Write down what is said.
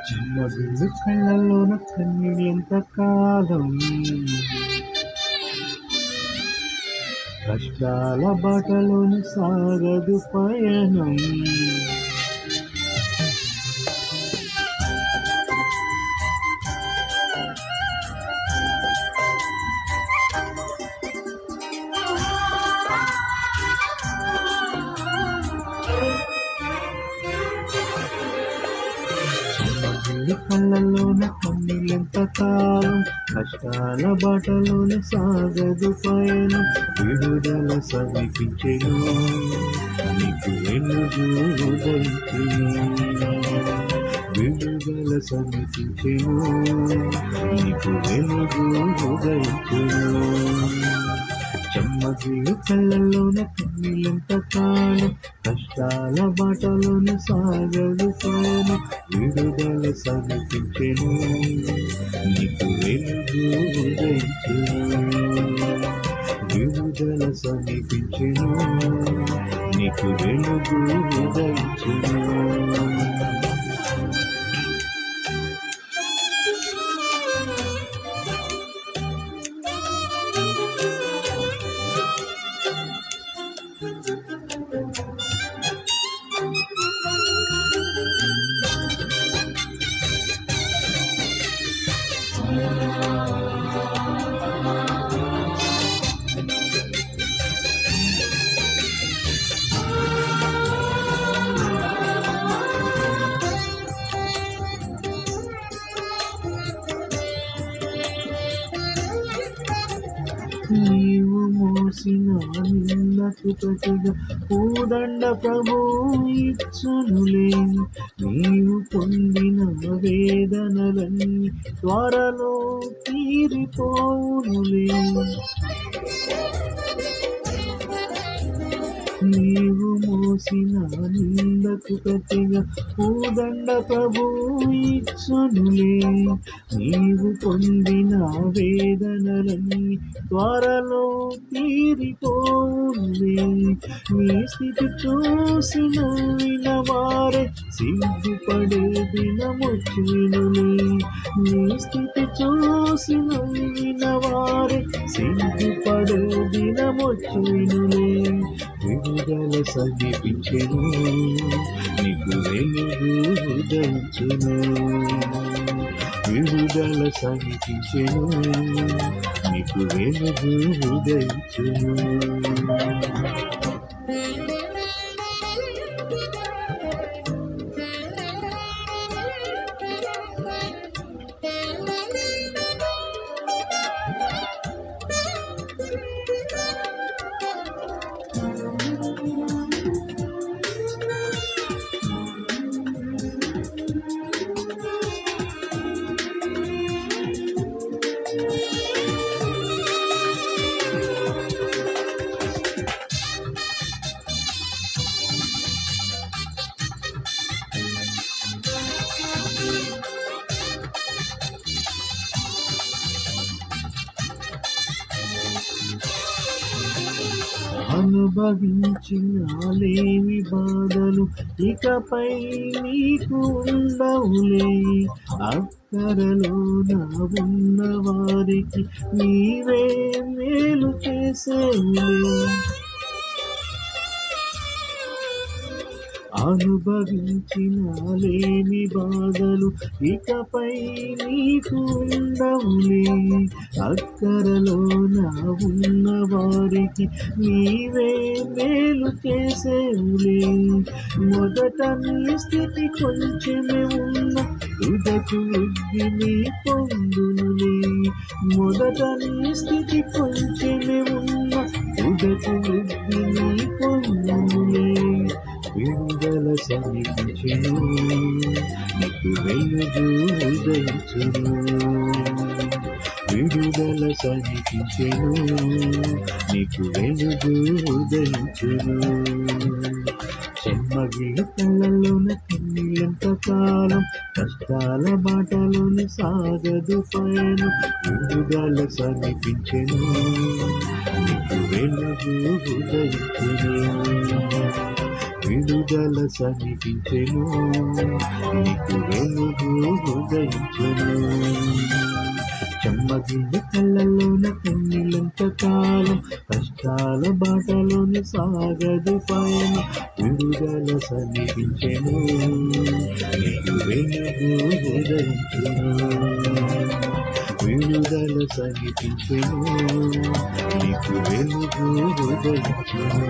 చిన్నగుండు కళ్ళల్లోన కన్నీళ్ళెంత కాలం, కష్టాల బాటలోన సాగదు పయనం. కళ్ళల్లోన కన్నీళ్ళెంత కాలం, కష్టాల బాటలోన సాగదు పయనం. విడుదల సమీపించెను, నీకు వెలుగు ఉదయించెను. విడుదల సమీపించెను, నీకు వెలుగు ఉదయించెను. చెమ్మగిలి కళ్ళల్లోన కన్నీళ్ళెంత కాలం, కష్టాల బాటలోన సాగదు పయనం. విడుదల సమీపించెను, నీకు వెలుగు ఉదయించెను. విడుదల సమీపించెను, నీకు వెలుగు ఉదయించెను. నీవు మోసిన నిన్నకు ప్రతిగా పూదండ ప్రభువు ఇచ్చునులే. నీవు పొందిన వేదనలన్నీ త్వరలో తీరిపోవునులే. నీవు మోసిన నిందకు ప్రతిగా పూదండ ప్రభువు ఇచ్చునులే. నీవు పొందిన వేదనలన్నీ త్వరలో తీరిపోవునులే. నీ స్థితి చూసి నవ్విన వారే సిగ్గుపడే దినమొచ్చునులే. నీ స్థితి చూసి నవ్విన వారే సిగ్గుపడే దినమొచ్చునులే. విడుదల సమీపించెను, నీకు వెలుగు ఉదయించెను. విడుదల సమీపించెను, నీకు వెలుగు ఉదయించెను. అనుభవించిన లేవి బాధలు ఇకపై నీకు ఉండవులే. అక్కరలోన ఉన్న వారికి నీవే మేలు చేసేవులే. అనుభవించిన లేని బాధలు ఇకపై నీకు ఉండవులే. అక్కరలోన ఉన్న వారికి నీవే మేలు చేసేవులే. మొదట నీ స్థితి కొంచెమే ఉన్న తుదకు వృద్ధిని పొందునులే. మొదట నీ స్థితి కొంచెమే ఉన్న తుదకు వృద్ధిని పొందునులే. విడుదల సమీపించెను, నీకు వెలుగు ఉదయించెను. విడుదల సమీపించెను, నీకు వెలుగు ఉదయించెను. చెమ్మగిలి కళ్ళలోన కన్నీళ్ళెంత కాలం, కష్టాల బాటలోని సాగదు పయనం, విడుదల సమీపించెను, నీకు వెలుగు ఉదయించెను, విడుదల సమీపించెను, నీకు వెలుగు ఉదయించెను. చెమ్మగిలి కళ్ళలోన కన్నీళ్ళెంత కాలం, కష్టాల బాటలోని సాగదు పయనం, విడుదల సమీపించెను, నీకు వెలుగు ఉదయించెను, విడుదల సమీపించెను, నీకు వెలుగు ఉదయించెను.